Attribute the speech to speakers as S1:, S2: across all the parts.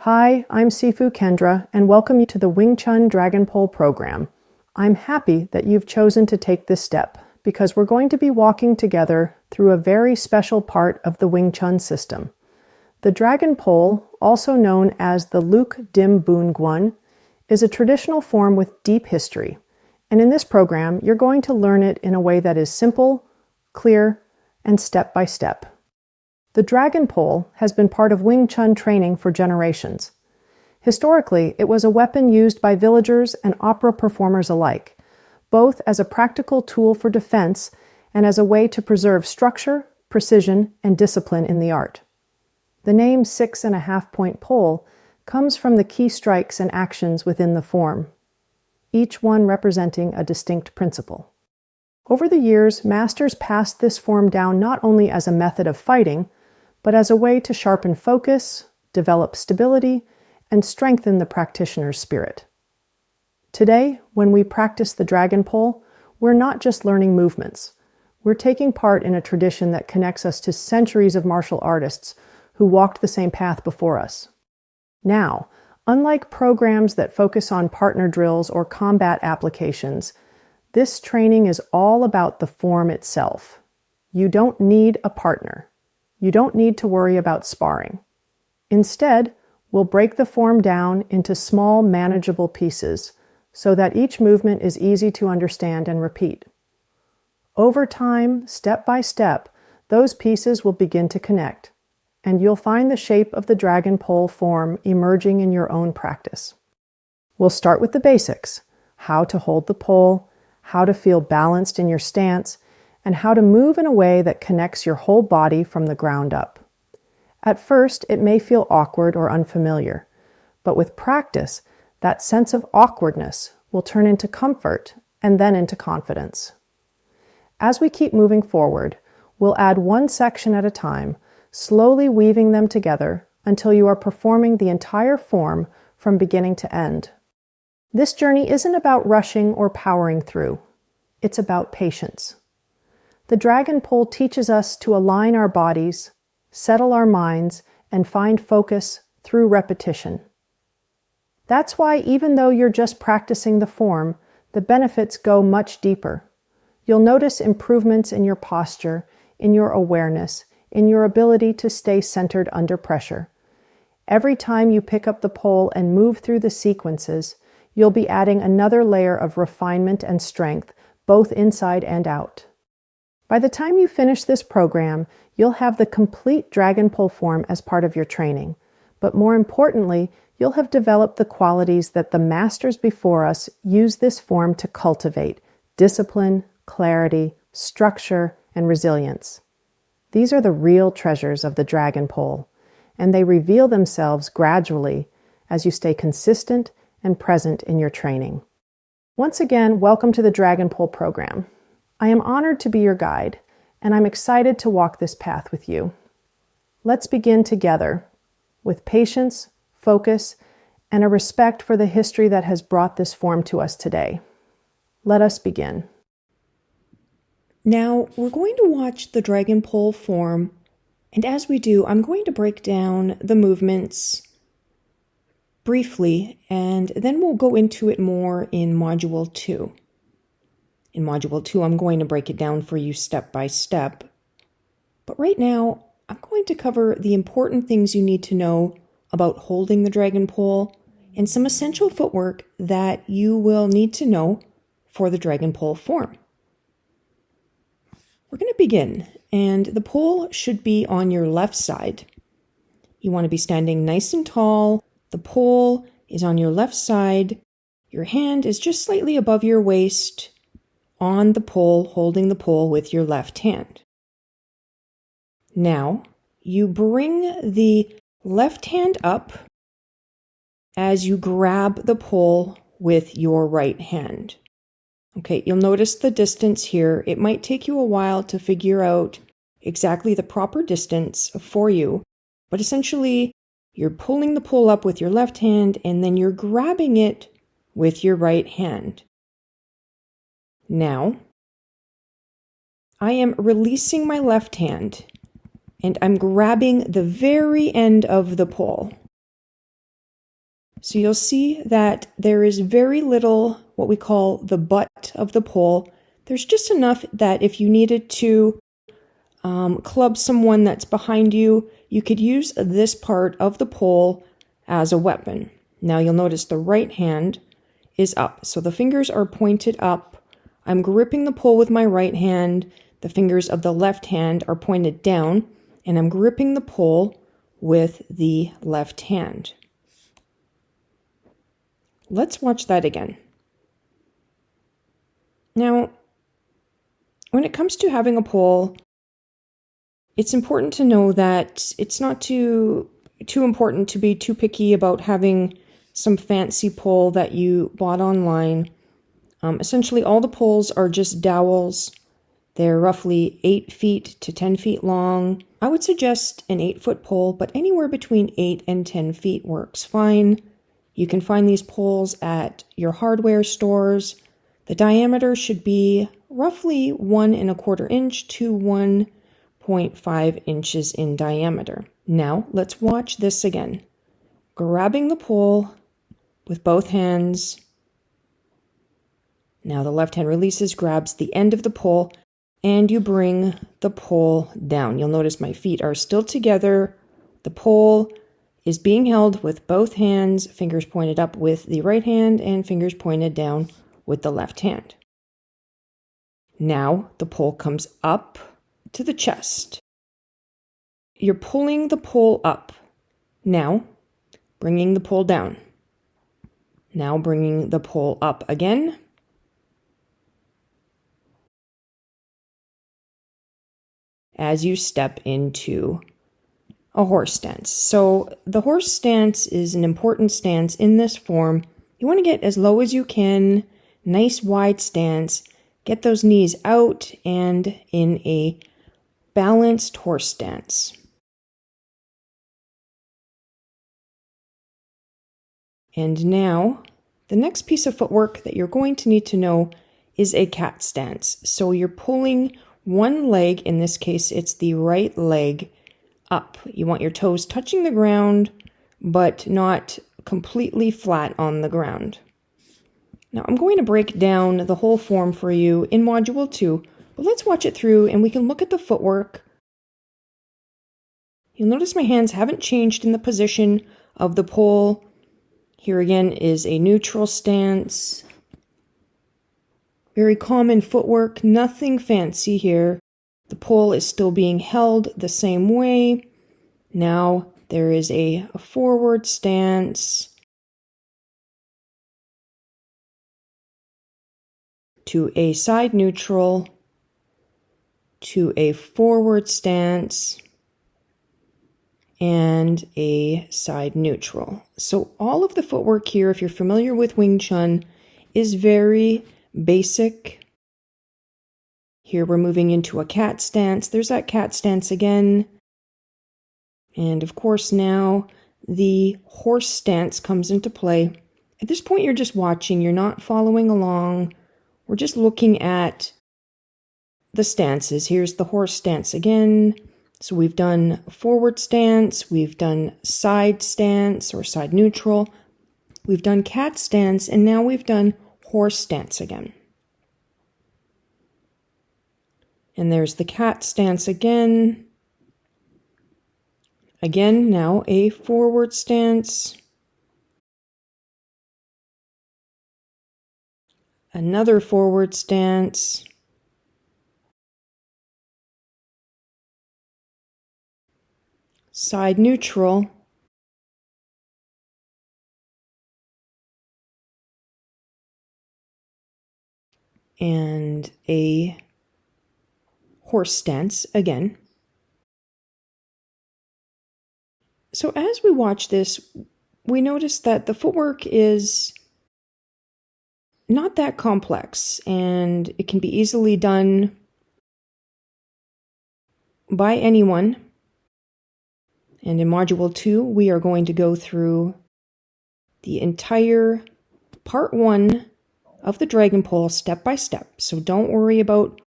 S1: Hi, I'm Sifu Kendra, and welcome you to the Wing Chun Dragon Pole program. I'm happy that you've chosen to take this step because we're going to be walking together through a very special part of the Wing Chun system. The Dragon Pole, also known as the Luk Dim Boon Gwun, is a traditional form with deep history, and in this program you're going to learn it in a way that is simple, clear, and step-by-step. The Dragon Pole has been part of Wing Chun training for generations. Historically, it was a weapon used by villagers and opera performers alike, both as a practical tool for defense and as a way to preserve structure, precision, and discipline in the art. The name 6.5-point pole comes from the key strikes and actions within the form, each one representing a distinct principle. Over the years, masters passed this form down not only as a method of fighting, but as a way to sharpen focus, develop stability, and strengthen the practitioner's spirit. Today, when we practice the Dragon Pole, we're not just learning movements. We're taking part in a tradition that connects us to centuries of martial artists who walked the same path before us. Now, unlike programs that focus on partner drills or combat applications, this training is all about the form itself. You don't need a partner. You don't need to worry about sparring. Instead, we'll break the form down into small, manageable pieces so that each movement is easy to understand and repeat. Over time, step by step, those pieces will begin to connect, and you'll find the shape of the Dragon Pole form emerging in your own practice. We'll start with the basics: how to hold the pole, how to feel balanced in your stance, and how to move in a way that connects your whole body from the ground up. At first, it may feel awkward or unfamiliar, but with practice, that sense of awkwardness will turn into comfort and then into confidence. As we keep moving forward, we'll add one section at a time, slowly weaving them together until you are performing the entire form from beginning to end. This journey isn't about rushing or powering through. It's about patience. The Dragon Pole teaches us to align our bodies, settle our minds, and find focus through repetition. That's why even though you're just practicing the form, the benefits go much deeper. You'll notice improvements in your posture, in your awareness, in your ability to stay centered under pressure. Every time you pick up the pole and move through the sequences, you'll be adding another layer of refinement and strength, both inside and out. By the time you finish this program, you'll have the complete Dragon Pole form as part of your training. But more importantly, you'll have developed the qualities that the masters before us used this form to cultivate: discipline, clarity, structure, and resilience. These are the real treasures of the Dragon Pole, and they reveal themselves gradually as you stay consistent and present in your training. Once again, welcome to the Dragon Pole program. I am honored to be your guide, and I'm excited to walk this path with you. Let's begin together with patience, focus, and a respect for the history that has brought this form to us today. Let us begin.
S2: Now, we're going to watch the Dragon Pole form, and as we do, I'm going to break down the movements briefly, and then we'll go into it more in Module 2. In Module 2, I'm going to break it down for you step by step. But right now, I'm going to cover the important things you need to know about holding the Dragon Pole and some essential footwork that you will need to know for the Dragon Pole form. We're going to begin, and the pole should be on your left side. You want to be standing nice and tall. The pole is on your left side. Your hand is just slightly above your waist on the pole, holding the pole with your left hand. Now, you bring the left hand up as you grab the pole with your right hand. Okay, you'll notice the distance here. It might take you a while to figure out exactly the proper distance for you, but essentially, you're pulling the pole up with your left hand and then you're grabbing it with your right hand. Now, I am releasing my left hand and I'm grabbing the very end of the pole. So you'll see that there is very little what we call the butt of the pole. There's just enough that if you needed to club someone that's behind you, you could use this part of the pole as a weapon. Now you'll notice the right hand is up. So the fingers are pointed up. I'm gripping the pole with my right hand. The fingers of the left hand are pointed down, and I'm gripping the pole with the left hand. Let's watch that again. Now, when it comes to having a pole, it's important to know that it's not too important to be too picky about having some fancy pole that you bought online. Essentially, all the poles are just dowels. They're roughly 8 feet to 10 feet long. I would suggest an 8-foot pole, but anywhere between 8 and 10 feet works fine. You can find these poles at your hardware stores. The diameter should be roughly 1 1/4 inch to 1.5 inches in diameter. Now, let's watch this again. Grabbing the pole with both hands. Now the left hand releases, grabs the end of the pole, and you bring the pole down. You'll notice my feet are still together. The pole is being held with both hands, fingers pointed up with the right hand and fingers pointed down with the left hand. Now the pole comes up to the chest. You're pulling the pole up. Now bringing the pole down. Now bringing the pole up again. As you step into a horse stance. So the horse stance is an important stance in this form. You want to get as low as you can, nice wide stance, get those knees out and in a balanced horse stance. And now the next piece of footwork that you're going to need to know is a cat stance. So you're pulling one leg, in this case it's the right leg, up. You want your toes touching the ground, but not completely flat on the ground. Now I'm going to break down the whole form for you in Module 2, but let's watch it through and we can look at the footwork. You'll notice my hands haven't changed in the position of the pole. Here again is a neutral stance. Very common footwork, nothing fancy here. The pole is still being held the same way. Now there is a forward stance to a side neutral to a forward stance and a side neutral. So all of the footwork here, if you're familiar with Wing Chun, is very basic. Here we're moving into a cat stance. There's that cat stance again. And of course now the horse stance comes into play. At this point you're just watching, you're not following along. We're just looking at the stances. Here's the horse stance again. So we've done forward stance, we've done side stance or side neutral, we've done cat stance, and now we've done horse stance again. And there's the cat stance again. Again, now a forward stance. Another forward stance. Side neutral. And a horse stance again. So as we watch this, we notice that the footwork is not that complex and it can be easily done by anyone. And in Module 2, we are going to go through the entire Part 1 of the Dragon Pole step by step. So don't worry about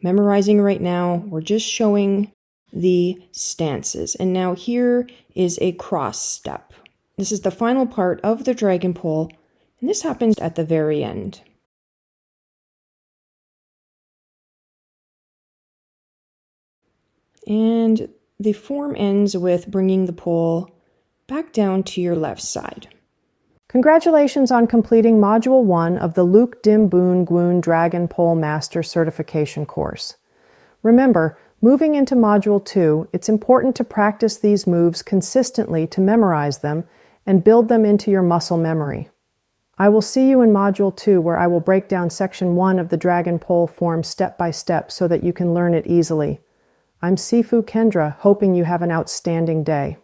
S2: memorizing right now. We're just showing the stances. And now here is a cross step. This is the final part of the dragon pole, and this happens at the very end. And the form ends with bringing the pole back down to your left side.
S1: Congratulations on completing Module 1 of the Luk Dim Boon Gwun Dragon Pole Master Certification course. Remember, moving into Module 2, it's important to practice these moves consistently to memorize them and build them into your muscle memory. I will see you in Module 2, where I will break down Section 1 of the Dragon Pole form step by step so that you can learn it easily. I'm Sifu Kendra, hoping you have an outstanding day.